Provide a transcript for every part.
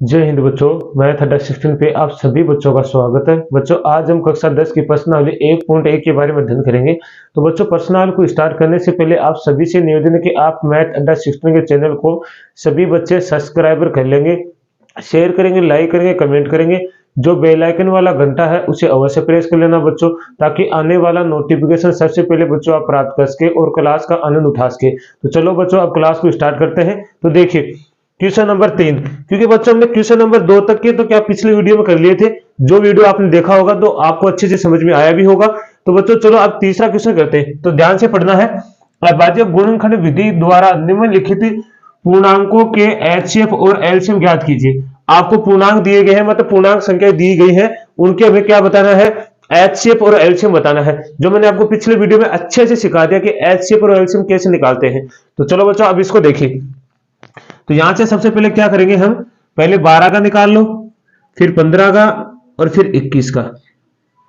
जय हिंद बच्चों। मैथ अड्डा 16 पे आप सभी बच्चों का स्वागत है। बच्चों आज हम कक्षा 10 की प्रश्नावली 1.1 के बारे में अध्ययन करेंगे। तो बच्चों प्रश्नावली को स्टार्ट करने से पहले आप सभी से निवेदन है कि आप मैथ अड्डा 16 के चैनल को सभी बच्चे सब्सक्राइबर कर लेंगे, शेयर करेंगे, लाइक करेंगे, कमेंट करेंगे। जो बेल आइकन वाला घंटा है उसे अवश्य प्रेस कर लेना बच्चों, ताकि आने वाला नोटिफिकेशन सबसे पहले बच्चों आप प्राप्त कर सके और क्लास का आनंद उठा सके। तो चलो बच्चों अब क्लास को स्टार्ट करते हैं। तो देखिए क्वेश्चन नंबर 3, क्योंकि बच्चों हमने क्वेश्चन नंबर 2 तक के तो क्या पिछले वीडियो में कर लिए थे। जो वीडियो आपने देखा होगा तो आपको अच्छे से समझ में आया भी होगा। तो बच्चों चलो अब तीसरा क्वेश्चन करते हैं। तो ध्यान से पढ़ना है। अभाज्य गुणनखंड विधि द्वारा निम्नलिखित पूर्णांकों के एचसीएफ और एलसीएम ज्ञात कीजिए। आपको पूर्णांक दिए गए हैं, मतलब पूर्णांक संख्या दी गई है, उनके हमें क्या बताना है, एचसीएफ और एलसीएम बताना है। जो मैंने आपको पिछले वीडियो में अच्छे से सिखा दिया कि एचसीएफ और एलसीएम कैसे निकालते हैं। तो चलो बच्चों अब इसको देखिए। तो यहां से सबसे पहले क्या करेंगे, हम पहले 12 का निकाल लो, फिर 15 का और फिर 21 का।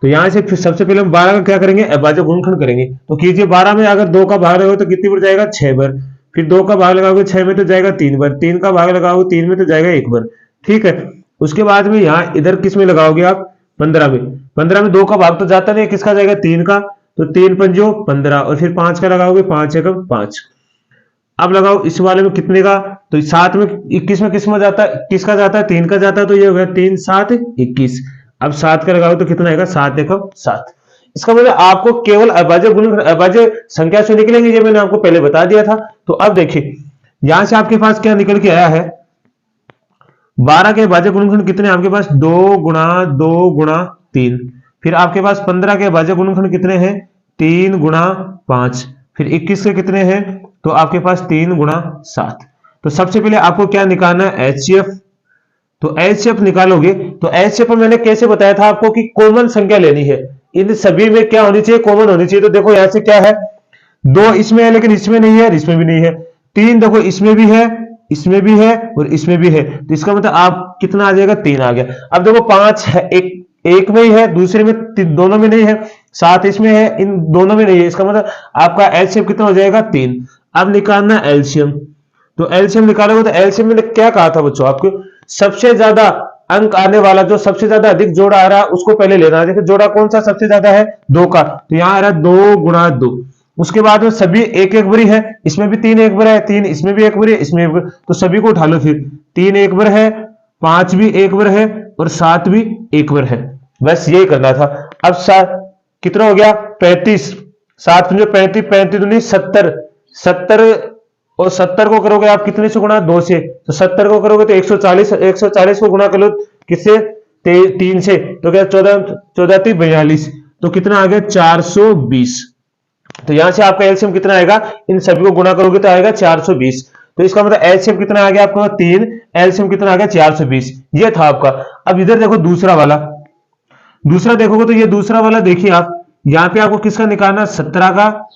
तो यहां से फिर सबसे पहले हम 12 का क्या करेंगे, अभाज्य गुणनखंड करेंगे। तो कीजिए 12 में अगर 2 का भाग लगाओगे तो कितनी बार जाएगा, 6 बार। फिर 2 का भाग लगाओगे 6 में तो जाएगा 3 बार। 3 का भाग लगाओगे 3 में तो जाएगा 1 बार। ठीक है। उसके बाद में यहाँ इधर किस में लगाओगे आप, 15 में। 15 में 2 का भाग तो जाता नहीं, किसका जाएगा, 3 का। तो 3 पंजो 15 और फिर 5 का लगाओगे, 5 एकम 5। अब लगाओ इस वाले में कितने का, तो 7 में 21 में किस में जाता है, किसका जाता है, 3 का जाता है। तो ये हो गया 3 7 21। अब 7 का लगाओ तो कितना आएगा, 7 एकम 7। इसका मतलब आपको केवल अभाज्य गुणनखंड अभाज्य संख्या से निकलेंगे, ये मैंने आपको पहले बता दिया था। तो अब देखिए यहां से आपके पास क्या निकल के आया है, 12 के अभाज्य गुणनखंड कितने आपके पास, 2 गुणा 2 गुणा 3। फिर आपके पास 15 के अभाज्य गुणनखंड कितने हैं, 3 गुणा 5। फिर 21 के कितने हैं, तो आपके पास 3 गुणा 7। तो सबसे पहले आपको क्या निकालना है, एचसीएफ। तो एचसीएफ निकालोगे तो एचसीएफ में मैंने कैसे बताया था आपको कि कॉमन संख्या लेनी है। इन सभी में क्या होनी चाहिए, कॉमन होनी चाहिए। तो देखो यहां से क्या है, 2 इसमें है लेकिन इसमें नहीं है, इसमें भी नहीं है। 3 देखो इसमें भी है, इसमें भी है और इसमें भी है। तो इसका मतलब आप कितना आ जाएगा, 3 आ गया। अब देखो 5 है, एक में ही है, दूसरे में दोनों में नहीं है। 7 इसमें है, इन दोनों में नहीं है। इसका मतलब आपका एलसीएम कितना हो जाएगा, 3। अब निकालना एलसीएम। तो एलसीएम निकालोगे तो एलसीएम में क्या कहा था बच्चों आपको, सबसे ज्यादा अंक आने वाला, जो सबसे ज्यादा अधिक जोड़ा आ रहा है उसको पहले लेना है। देखो जोड़ा कौन सा सबसे ज्यादा है, 2 का। तो यहां आ रहा है 2 गुणा 2। उसके बाद में सभी एक एक बारी है, इसमें भी 3 एक बार है, 3 इसमें भी एक बार है, इसमें एक बार। तो सभी को उठा लो, फिर 3 एक बार है, 5 भी एक बार है और 7 भी एक बार है। बस यही करना था। अब 7 कितना हो गया, 35। 7 पंजे 35, 35 दूनी 70। 70 और 70 को करोगे आप कितने से गुणा, 2 से। तो 70 को करोगे तो 140, 140 को गुणा कर लो किससे, 3 से। तो क्या 14 14 42। तो कितना आ गया, 420। तो यहां से आपका एलसीएम कितना आएगा, इन सभी को गुणा करोगे तो आएगा 420। तो इसका मतलब एलसीएम कितना आ गया आपका, 3। एलसीएम कितना आ गया, 420। ये था आपका। अब इधर देखो दूसरा वाला, दूसरा देखोगे तो ये दूसरा वाला देखिए आप, यहां पे आपको किसका निकालना, 17 का,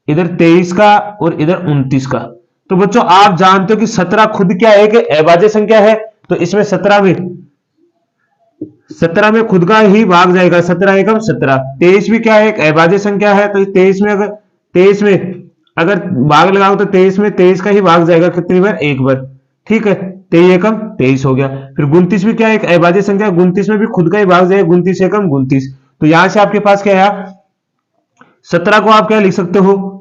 इधर 23 का और इधर 29 का। तो बच्चों आप जानते हो कि 17 खुद क्या है, कि अभाज्य संख्या है। तो इसमें 17 में खुद का ही भाग जाएगा, 17 एकम 17। 23 भी क्या है, एक अभाज्य संख्या है। तो 23 में अगर भाग लगाओ तो 23 में 23 का ही भाग जाएगा, कितनी बार, एक बार। ठीक है, 23 एकम 23 हो गया। फिर 29 भी क्या है, एक अभाज्य संख्या, 29 में भी खुद का ही भाग जाएगा, 29 एकम 29। तो यहां से आपके पास क्या है, 17 को आप क्या लिख सकते हो,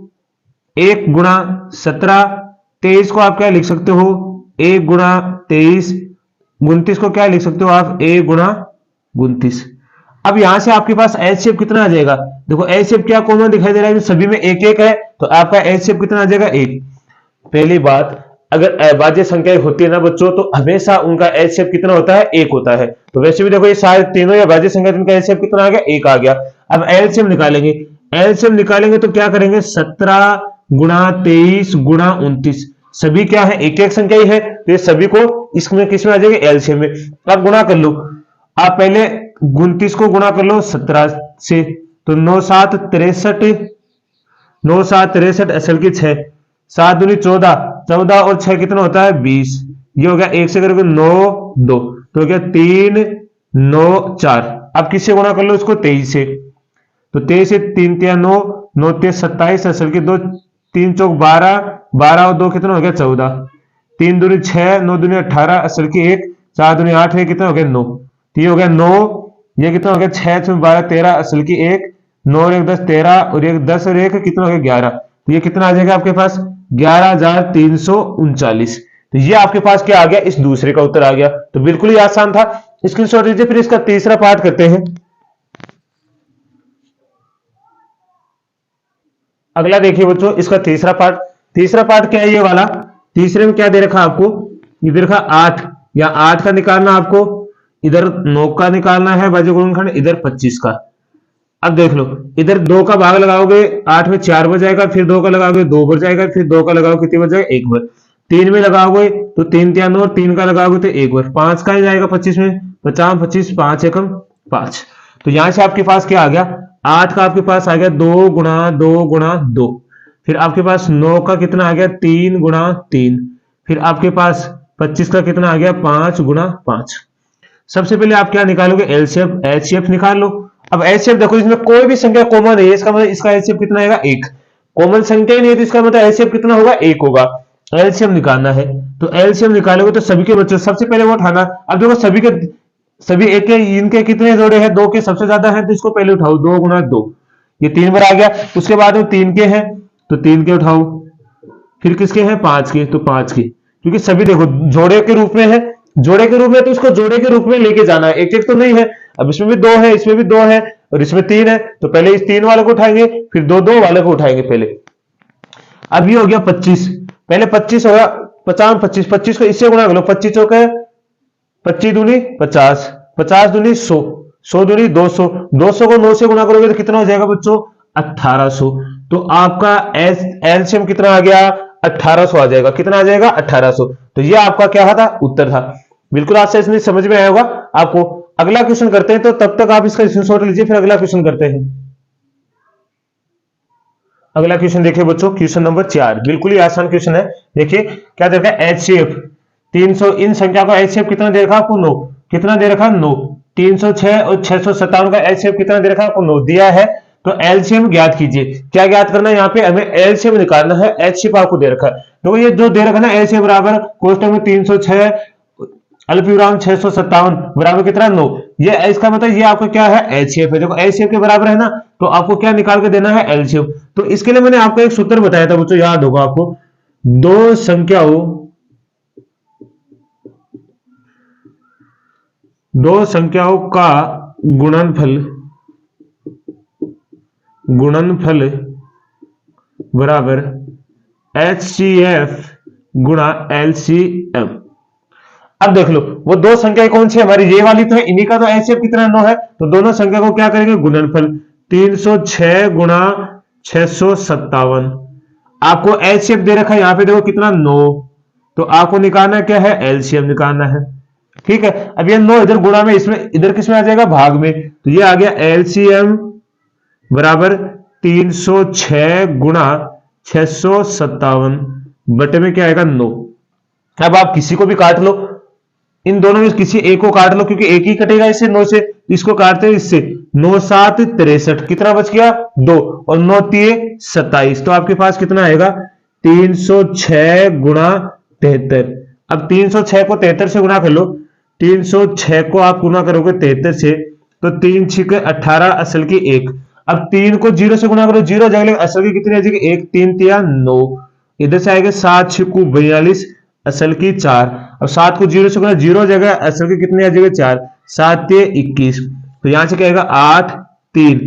1 गुणा 17। 23 को आप क्या लिख सकते हो, 1 गुणा 23। 29 को क्या लिख सकते हो आप, 1 गुणा 29। अब यहां से आपके पास एचसीएफ कितना आ जाएगा, देखो एचसीएफ क्या कॉमन दिखाई दे रहा है, सभी में एक एक है। तो आपका एचसीएफ कितना आ जाएगा, 1। पहली बात, अगर अभाज्य संख्याएं होती है ना बच्चों, तो हमेशा उनका एचसीएफ कितना होता है, 1 होता है। तो वैसे भी देखो ये सारे तीनों ही अभाज्य संख्या, इनका एचसीएफ कितना आ गया, 1 आ गया। अब एलसीएम निकालेंगे। एलसीएम निकालेंगे तो क्या करेंगे, 17 गुणा 23 गुणा 29। सभी क्या है, एक एक संख्या ही है। तो ये सभी को इसमें किसमें आ जाएगा, एलसीएम में। आप गुणा कर लो, आप पहले 29 को गुणा कर लो 17 से। तो 9 7 63, 9 7 63 असल की 6, 7 दूनी 14, 14 और 6 कितना होता है, 20। ये हो गया, 1 से करोगे 9 2, तो हो गया 3 9 4। अब किससे गुणा कर लो इसको, 23 से। तो 23 से 3 3 9, 9 3 27 असल की 2, 3 चौक 12, 12 और 2 कितना हो गया, 14। 3 दूनी 6, 9 दूनी 18 असल की 1, 4 दूनी 8, ये कितना हो गया 9, तो ये हो गया 9, ये कितना हो गया 6 6 12 13 असल की 1, 9 और 1 10 13 और 1 10 और 1 कितना हो गया 11, तो ये कितना आ जाएगा आपके पास 11,339। तो ये आपके पास क्या आ गया, इस दूसरे का उत्तर आ गया। तो बिल्कुल ही आसान था, स्क्रीनशॉट लीजिए। फिर इसका तीसरा पार्ट करते हैं। अगला देखिए बच्चों, इसका तीसरा पार्ट क्या है ये वाला। तीसरे में क्या दे रखा आपको, ये दे रखा 8, या 8 का निकालना आपको, इधर 9 का निकालना है बाजू गुणनखंड, इधर 25 का। अब देख लो, इधर 2 का भाग लगाओगे 8 में 4 बच जाएगा, फिर 2 का लगाओगे 2 बच जाएगा, फिर 2 का लगाओगे कितनी बच जाएगा 1 बार, 3 में लगाओगे तो 3 3 9, 3 का लगाओगे तो 1 बार, 5 का ही जाएगा 25 में, 50 25 5 एकम 5। तो यहां से आपके पास क्या आ गया, 8 का आपके पास आ गया 2 गुणा 2 गुणा 2, फिर आपके पास 9 का कितना आ गया 3 गुणा 3, फिर आपके पास 25 का कितना आ गया 5 गुणा 5। सबसे पहले आप क्या निकालोगे, एलसीएफ, एचसीएफ निकाल लो। अब एचसीएफ देखो, इसमें कोई भी संख्या कॉमन नहीं है, इसका मतलब इसका एचसीएफ कितना आएगा 1, कॉमन संख्या ही नहीं है तो इसका मतलब एलसीएफ कितना होगा 1 होगा। एलसीएम निकालना है, तो एलसीएम निकालोगे तो सभी के बच्चों सबसे पहले वो उठाना। अब देखो सभी एक के, इनके कितने जोड़े हैं, 2 के सबसे ज्यादा है, तो इसको पहले उठाओ 2 गुणा 2, ये 3 बार आ गया। उसके बाद में 3 के हैं तो 3 के उठाओ, फिर किसके हैं 5 के, तो 5 के, क्योंकि सभी देखो जोड़े के रूप में है, जोड़े के रूप में तो इसको जोड़े के रूप में लेके जाना है, एक एक तो नहीं है। अब इसमें भी 2 है, इसमें भी 2 है और इसमें 3 है, तो पहले इस 3 वाले को उठाएंगे, फिर 2 2 वाले को उठाएंगे पहले। अब ये हो गया 25, पहले 25 होगा 50 25, 25 को इससे गुणा कर लो, 25 चौके 25 दूनी 50, 50 दूनी 100, 100 दूनी 200, 200 को 9 से गुणा करोगे तो कितना हो जाएगा बच्चों 1800। तो आपका एलसीएम कितना आ गया 1800 आ जाएगा, कितना आ जाएगा 1800। तो ये आपका क्या था, उत्तर था। बिल्कुल आपसे इसमें समझ में आया होगा आपको। अगला क्वेश्चन करते हैं, तो तब तक आप इसका स्क्रीनशॉट लीजिए, फिर अगला क्वेश्चन करते हैं। अगला क्वेश्चन देखिए बच्चों, क्वेश्चन नंबर 4, बिल्कुल ही आसान क्वेश्चन है। देखिए क्या दे रखा है, एचसीएफ 300, इन संख्या का एचसीएफ कितना दे रखा है आपको 9, कितना दे रखा 9, 306 और 657 का एचसीएफ कितना दे रखा है आपको 9 दिया है। तो एलसीएम ज्ञात कीजिए। क्या ज्ञात करना है, यहाँ पे हमें एलसीएम निकालना है, एचसीएफ आपको दे रखा है। तो ये जो दे रखा है ना, एलसीएम बराबर कोष्टक में 306 अल्पविराम 657 बराबर कितना 9, ये इसका मतलब ये आपका क्या है एचसीएफ है। देखो एचसीएफ के बराबर है ना, तो आपको क्या निकाल के देना है एलसीएफ। तो इसके लिए मैंने आपको एक सूत्र बताया था बच्चों, याद होगा आपको, दो संख्याओं का गुणनफल बराबर एचसीएफ गुणा एलसीएम। अब देख लो वो दो संख्याएं कौन सी हमारी, ये वाली तो है, इन्हीं का तो एचसीएफ कितना 9 है, तो दोनों संख्या को क्या करेंगे गुणनफल, 306 गुणा 657। आपको एचसीएफ दे रखा है यहाँ पे देखो कितना 9, तो आपको निकालना क्या है एलसीएम निकालना है। ठीक है, अब ये 9 इधर गुणा में, इसमें इधर किसमें आ जाएगा भाग में, तो ये आ गया एलसीएम बराबर 306 गुणा 657 बटे में क्या आएगा 9। अब आप किसी को भी काट लो, इन दोनों में किसी एक को काट लो, क्योंकि एक ही कटेगा इससे 9 से, इसको काटते हैं इससे, 9 7 63, कितना बच गया 2 और 9 3 27। तो आपके पास कितना आएगा 306 गुणा 73। अब 306 को 73 से गुणा कर लो, 306 को आप गुणा करोगे 73 से, तो 3 6 18 असल की 1। अब 3 को 0 से गुणा करो, 0 जगह असल की कितनी आ जाएगी 1, 3 3 9, इधर से आएगा 7 6 42 असल की 4। अब 7 को 0 से गुणा, 0 जगह असल की कितनी आ जाएगी 4, 7 3 21। तो यहां से क्या आएगा 8 3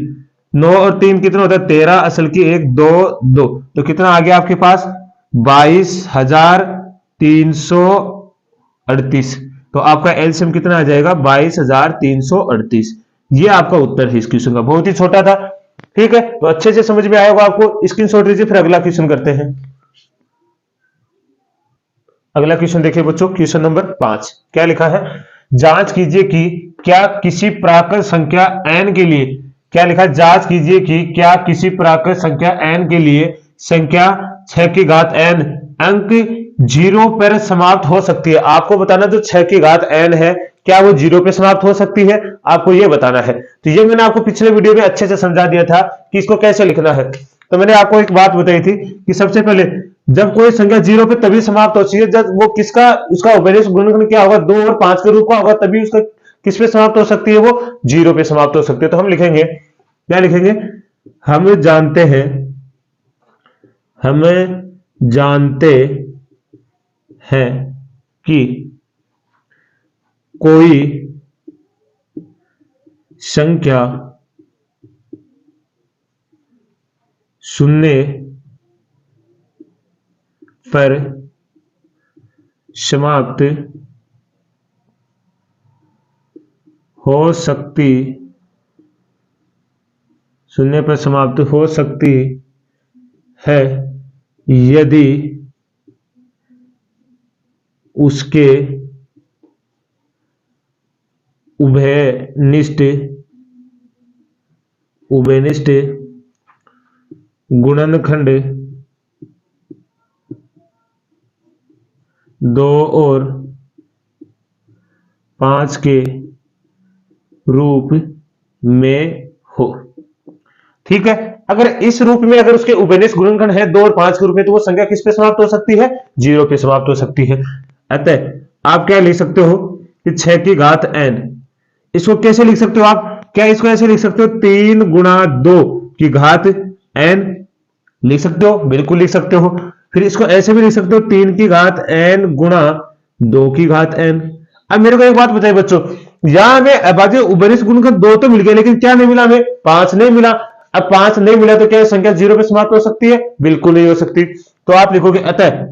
9 और 3 कितना होता है 13 असल की 1 2 2। तो कितना आ गया आपके पास 22,338। तो आपका एलसीएम कितना आ जाएगा 22,338। ये आपका उत्तर है इस क्वेश्चन का, बहुत ही छोटा था। ठीक है, तो अच्छे से समझ में आया होगा आपको, स्क्रीनशॉट लीजिए, फिर अगला क्वेश्चन करते हैं। अगला क्वेश्चन देखिए बच्चों, क्वेश्चन नंबर 5, क्या लिखा है, जांच कीजिए कि क्या किसी प्राकृत संख्या n के लिए, क्या लिखा है, जांच कीजिए कि क्या किसी प्राकृत संख्या n के लिए संख्या 6 की घात n अंक 0 पर समाप्त हो सकती है। आपको बताना जो 6 की घात n है, क्या वो 0 पे समाप्त हो सकती है, आपको ये बताना है। तो ये मैंने आपको पिछले वीडियो में अच्छे से समझा दिया था कि इसको कैसे लिखना है। तो मैंने आपको एक बात बताई थी कि सबसे पहले जब कोई संख्या 0 पे तभी समाप्त होती है जब वो किसका उसका उभयनिष्ठ गुणनखंड क्या होगा, 2 और 5 के रूप का होगा, तभी उसका किस पे समाप्त हो सकती है, वो 0 पे समाप्त हो सकती है। तो हम लिखेंगे, क्या लिखेंगे, हम जानते हैं, हमें जानते हैं कि कोई संख्या शून्य पर समाप्त हो सकती, शून्य पर समाप्त हो सकती है यदि उसके उभयनिष्ठ उभयनिष्ठ गुणनखंड 2 और 5 के रूप में हो। ठीक है, अगर इस रूप में अगर उसके उभयनिष्ठ गुणनखंड है 2 और 5 के रूप में, तो वो संख्या किस पे समाप्त हो सकती है, 0 पे समाप्त हो सकती है। अतः आप क्या लिख सकते हो कि 6 की घात n, इसको कैसे लिख सकते हो आप, क्या इसको ऐसे लिख सकते हो 3 गुणा 2 की घात n, लिख सकते हो, बिल्कुल लिख सकते हो। फिर इसको ऐसे भी लिख सकते हो 3 की घात n गुणा 2 की घात n। अब मेरे को एक बात बताइए बच्चों, यहां हमें अभाज्य उभयनिष्ठ गुणनखंड 2 तो मिल गया, लेकिन क्या नहीं मिला, हमें 5 नहीं मिला। अब 5 नहीं मिला तो क्या संख्या 0 पे समाप्त हो सकती है, बिल्कुल नहीं हो सकती। तो आप लिखोगे अतः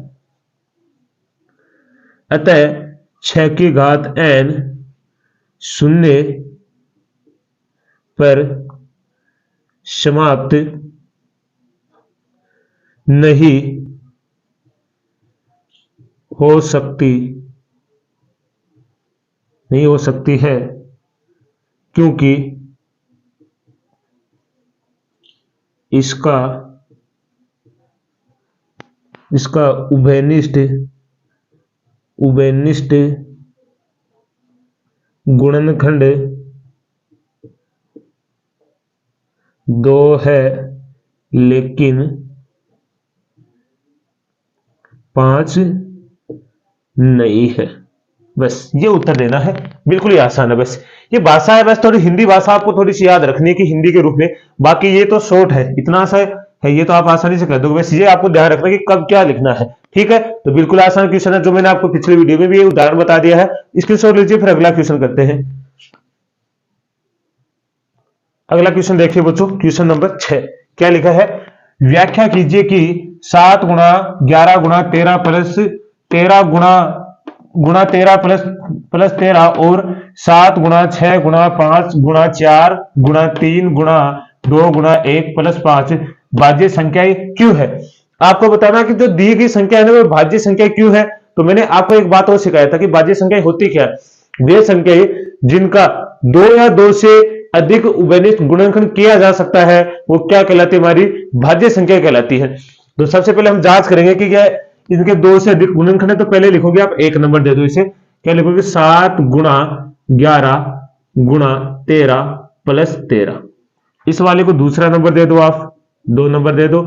अतः 6 की घात n शून्य पर समाप्त नहीं हो सकती, नहीं हो सकती है, क्योंकि इसका इसका उभयनिष्ठ उभयनिष्ठ गुणनखंड 2 है लेकिन 5 नहीं है। बस ये उत्तर देना है, बिल्कुल ही आसान है। बस ये भाषा है, बस थोड़ी हिंदी भाषा आपको थोड़ी सी याद रखनी है कि हिंदी के रूप में, बाकी ये तो शॉर्ट है, इतना सा है, ये तो आप आसानी से कर दोगे। बस ये आपको ध्यान रखना कि कब क्या लिखना है। ठीक है, तो बिल्कुल आसान क्वेश्चन है, जो मैंने आपको पिछले वीडियो में भी ये उदाहरण बता दिया है। स्क्रीनशॉट लीजिए, फिर अगला क्वेश्चन करते हैं। अगला क्वेश्चन देखिए बच्चों, क्वेश्चन नंबर 6 क्या लिखा है, व्याख्या कीजिए कि 7 गुणा 11 गुणा 13 प्लस 13 गुणा गुणा 13 प्लस प्लस 13 और 7 गुणा 6 गुणा 5 गुणा 4 गुणा 3 गुणा 2 गुणा 1 प्लस 5 भाज्य संख्याएं क्यों है। आपको बताना कि जो दी गई संख्या है ना, वो भाज्य संख्या क्यों है। तो मैंने आपको एक बात और सिखाया था कि भाज्य संख्या होती क्या है, वे संख्याएं जिनका 2 या 2 से अधिक उभयनिष्ठ गुणनखंड किया जा सकता है, वो क्या कहलाती है, हमारी भाज्य संख्या कहलाती है। तो सबसे पहले हम जांच करेंगे कि क्या इनके 2 से अधिक गुणनखंड है। तो पहले लिखोगे आप 1 नंबर दे दो इसे, क्या लिखोगे 7 गुणा 11 गुणा 13 प्लस 13। इस वाले को दूसरा नंबर दे दो आप, 2 नंबर दे दो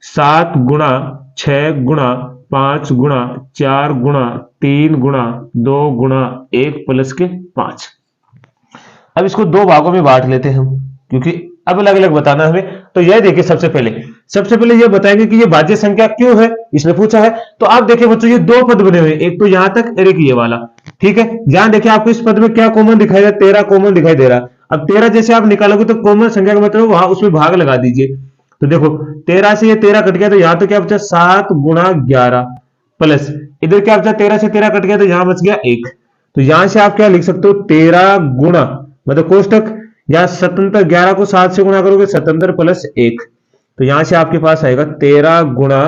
7 गुणा 6 गुणा 5 गुणा 4 गुणा 3 गुणा 2 गुणा 1 प्लस के 5। अब इसको 2 भागों में बांट लेते हैं हम, क्योंकि अब अलग अलग बताना है हमें। तो यह देखिए, सबसे पहले यह बताएंगे कि यह भाज्य संख्या क्यों है, इसने पूछा है। तो आप देखिए बच्चों, ये 2 पद बने हुए, एक तो यहां तक और एक ये वाला। ठीक है, यहां देखिए आपको इस पद में क्या कॉमन दिखाई दे रहा है, 13 कॉमन दिखाई दे रहा है। अब 13 जैसे आप निकालोगे तो कॉमन संख्या का मतलब वहां उसमें भाग लगा दीजिए। तो देखो 13 से ये 13 कट गया, तो यहां तो क्या बचा 7 गुणा 11 प्लस इधर क्या बचा 13 से 13 कट गया, तो यहां बच गया 1। तो यहां से आप क्या लिख सकते हो 13 गुणा मतलब कोष्टक या 77, 11 को 7 से गुणा करोगे 77 प्लस 1, तो यहां से आपके पास आएगा 13 गुणा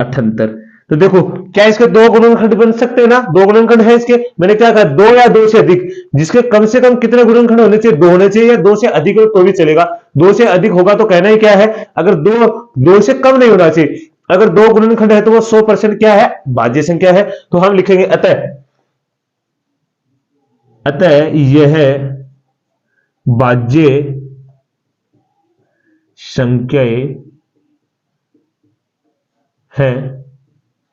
78। तो देखो क्या इसके 2 गुणनखंड बन सकते हैं ना, 2 गुणनखंड है इसके। मैंने क्या कहा 2 या 2 से अधिक, जिसके कम से कम कितने गुणनखंड होने चाहिए, 2 होने चाहिए, या 2 से अधिक हो तो भी चलेगा। 2 से अधिक होगा तो कहना ही क्या है, अगर 2 से कम नहीं होना चाहिए। अगर 2 गुणनखंड है तो वो 100% क्या है, भाज्य संख्या है। तो हम लिखेंगे अतः अतः यह भाज्य संख्याएं हैं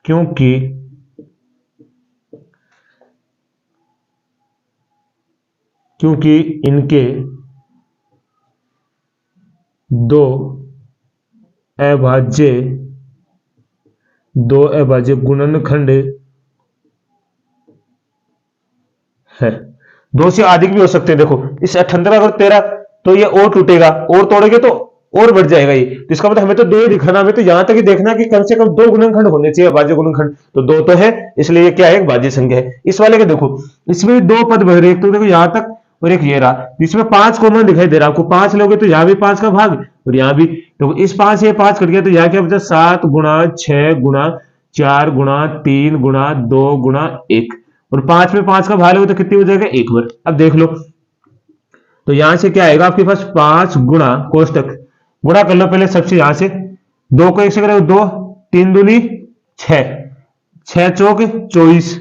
क्योंकि क्योंकि इनके दो अभाज्य गुणनखंड है। दो से अधिक भी हो सकते हैं। देखो इस 78 अगर 13 तो ये और टूटेगा, और तोड़ेंगे तो और बढ़ जाएगा ये। तो इसका मतलब हमें तो दो ही दिखाना, हमें तो यहां तक ही देखना कि कम से कम दो गुणनखंड होने चाहिए, भाज्य गुणनखंड। तो दो तो है, इसलिए ये क्या है, एक भाज्य संख्या है। इस वाले का देखो, इसमें दो पद बह रहे, एक तो देखो यहां तक और एक ये रहा, इसमें 5 कॉमन दिखाई दे रहा आपको। 5 लोगे तो यहाँ भी 5 का भाग और यहाँ भी, तो इस 5 से 5 कट गया, तो यहाँ क्या बचा, 7 गुणा 6 गुणा 4 गुणा 3 गुणा 2 गुणा 1, और 5 में 5 का भाग लोगे तो कितनी हो जाएगा, 1 बार। अब देख लो, तो यहां से क्या आएगा आपके पास, 5 गुणा कोष्टक गुणा कर लो पहले सबसे, यहां से 2 को 1 से करो 2, 3 दूनी 6, 6 चौक 24,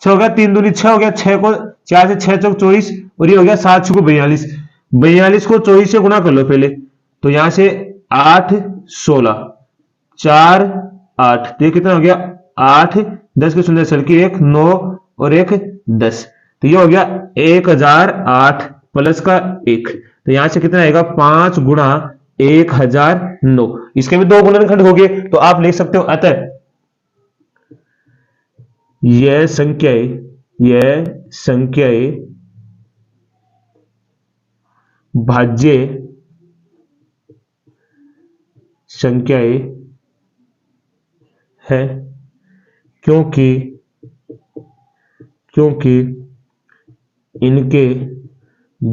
6 हो गया, 3 दूनी 6 हो गया, 6 को 4 से 6 चौक 24, और ये हो गया 7 छुको 42, 42 को 24 से गुणा कर लो पहले, तो यहां से 8 16 4 8, तो ये कितना हो गया, 8 10 के शून्य चल की 1 9 और 1 10, तो ये हो गया 1008 प्लस का 1, तो यहां से कितना आएगा, 5 गुणा 1009। इसके भी दो गुणनखंड हो गए, तो आप लिख सकते हो, अतः यह संख्याएं भाज्य संख्याएं है, क्योंकि इनके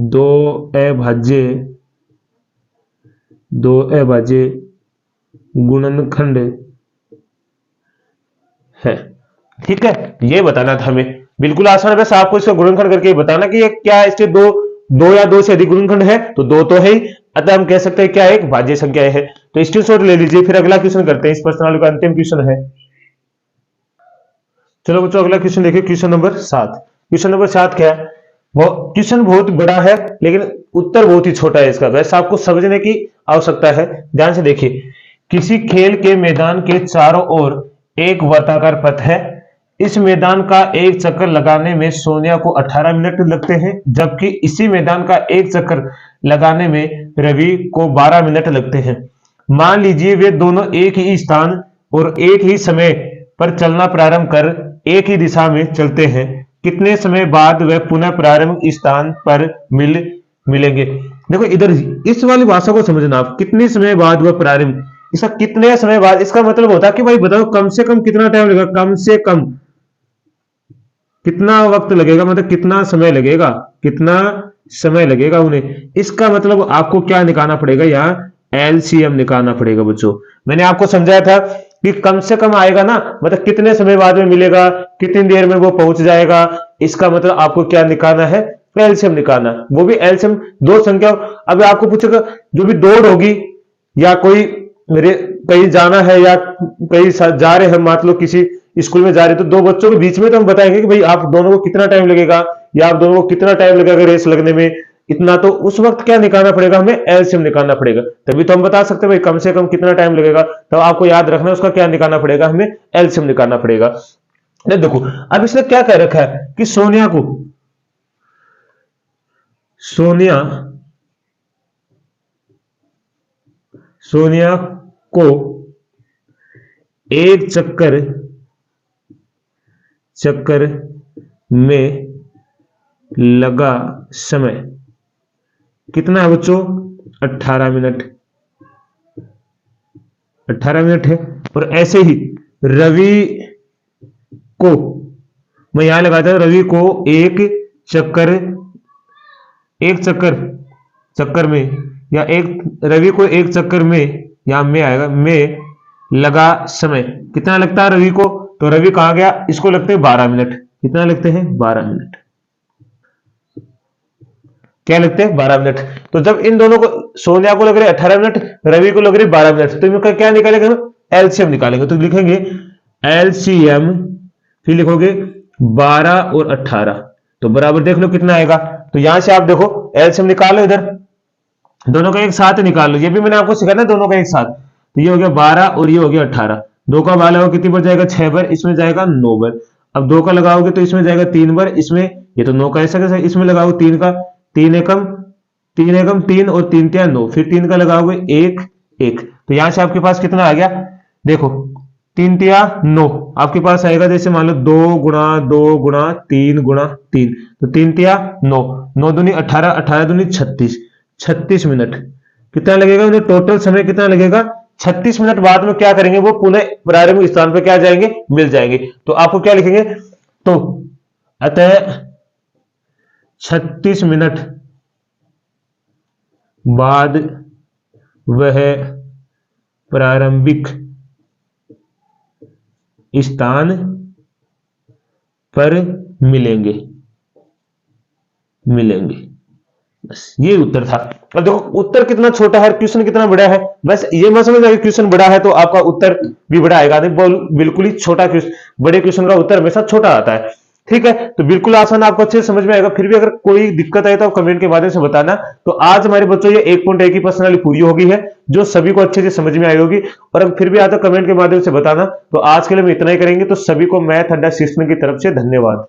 दो अभाज्य गुणनखंड है। ठीक है, ये बताना था हमें, बिल्कुल आसान है, बस आपको इसका गुणनखंड करके बताना कि ये क्या, इसके दो या दो से अधिक गुणनखंड है, तो दो तो है ही, अतः हम कह सकते हैं क्या है, एक भाज्य संख्या है। तो स्क्रीनशॉट ले लीजिए, फिर अगला क्वेश्चन करते हैं। इस प्रश्नावली का अंतिम क्वेश्चन है। चलो बच्चों अगला क्वेश्चन देखिए, क्वेश्चन नंबर 7। क्वेश्चन नंबर 7 क्या है, वो क्वेश्चन बहुत बड़ा है लेकिन उत्तर बहुत ही छोटा है इसका, वैसे आपको समझने की आवश्यकता है। ध्यान से देखिए, किसी खेल के मैदान के चारों ओर एक वर्ताकार पथ है। इस मैदान का एक चक्कर लगाने में सोनिया को 18 मिनट लगते हैं, जबकि इसी मैदान का एक चक्कर लगाने में रवि को 12 मिनट लगते हैं। मान लीजिए वे दोनों एक ही स्थान और एक ही समय पर चलना प्रारंभ कर एक ही दिशा में चलते हैं। कितने समय बाद वह पुनः प्रारंभ स्थान पर मिलेंगे। देखो इधर इस वाली भाषा को समझना आप, कितने समय बाद वह प्रारंभ, इसका कितने समय बाद, इसका मतलब होता है कि भाई बताओ कम से कम कितना टाइम लगेगा, कम से कम कितना वक्त लगेगा, मतलब कितना समय लगेगा उन्हें। इसका मतलब आपको क्या निकालना पड़ेगा, यहाँ एलसीएम निकालना पड़ेगा बच्चों। मैंने आपको समझाया था कि कम से कम आएगा ना, मतलब कितने समय बाद में मिलेगा, कितनी देर में वो पहुंच जाएगा, इसका मतलब आपको क्या निकालना है, एलसीएम निकालना। वो भी एलसीएम दो संख्या। अब आपको पूछेगा जो भी दौड़ होगी या कोई मेरे कहीं जाना है या कहीं जा रहे हैं, मान लो किसी स्कूल में जा रहे, तो दो बच्चों के बीच में तो हम बताएंगे कि भाई आप दोनों को कितना टाइम लगेगा, या आप दोनों को कितना टाइम लगेगा रेस लगने में, इतना। तो उस वक्त क्या निकालना पड़ेगा, हमें एलसीएम निकालना पड़ेगा, तभी तो हम बता सकते हैं भाई कम से कम कितना टाइम लगेगा। तो आपको याद रखना है उसका क्या निकालना पड़ेगा, हमें एलसीएम निकालना पड़ेगा। देखो अब इसने क्या कह रखा है कि सोनिया को एक चक्कर में लगा समय कितना है बच्चों, 18 मिनट। 18 मिनट है। और ऐसे ही रवि को, मैं यहां लगाता हूं, रवि को एक चक्कर में, या रवि को एक चक्कर में, या में आएगा, में लगा समय कितना लगता है रवि को, तो रवि कहां गया, इसको लगते हैं 12 मिनट। कितना लगते हैं, 12 मिनट। क्या लगते हैं, 12 मिनट। तो जब इन दोनों को, सोनिया को लग रहे 18 मिनट, रवि को लग रहे 12 मिनट, तो इनका क्या निकालेंगे, एलसीएम निकालेंगे। तो लिखेंगे एलसीएम, फिर लिखोगे 12 और 18, तो बराबर देख लो कितना आएगा। तो यहां से आप देखो एलसीएम निकालो, इधर दोनों का एक साथ निकाल लो, ये भी मैंने आपको सिखाया ना, दोनों का एक साथ। तो ये हो गया 12 और ये हो गया 18, 2 का भाग लगाओ कितनी बार जाएगा, 6 बार, इसमें जाएगा 9 बार। अब 2 का लगाओगे तो इसमें जाएगा 3 बार, इसमें ये तो 9 का ऐसा कैसा, इसमें लगाओ 3 का, 3 एकम 3 और 3 तिया 9, फिर 3 का लगाओगे 1 1, तो यहां से आपके पास कितना आ गया, देखो 3 तिया 9 आपके पास आएगा, जैसे मान लो 2 गुणा 2 गुणा 3 गुणा 3, तो 3 तिया 9, 9 दूनी 18, 18 दूनी 36, 36 मिनट कितना लगेगा, उन्हें टोटल समय कितना लगेगा 36 मिनट। बाद में क्या करेंगे, वो पुनः प्रारंभिक स्थान पर क्या जाएंगे, मिल जाएंगे। तो आपको क्या लिखेंगे, तो अतः 36 मिनट बाद वह प्रारंभिक स्थान पर मिलेंगे। बस ये उत्तर था। अब देखो उत्तर कितना छोटा है, क्वेश्चन कितना बड़ा है, बस ये मत समझ अगर क्वेश्चन बड़ा है तो आपका उत्तर भी बड़ा आएगा, बिल्कुल ही छोटा क्वेश्चन, बड़े क्वेश्चन का उत्तर हमेशा छोटा आता है। ठीक है, तो बिल्कुल आसान, आपको अच्छे से समझ में आएगा। फिर भी अगर कोई दिक्कत आए तो आप कमेंट के माध्यम से बताना। तो आज हमारे बच्चों ये 1.1 की पर्सनली पूरी हो गई है, जो सभी को अच्छे से समझ में आई होगी। और अगर फिर भी आता कमेंट के माध्यम से बताना। तो आज के लिए हम इतना ही करेंगे। तो सभी को मैथ अड्डा सिस्टम की तरफ से धन्यवाद।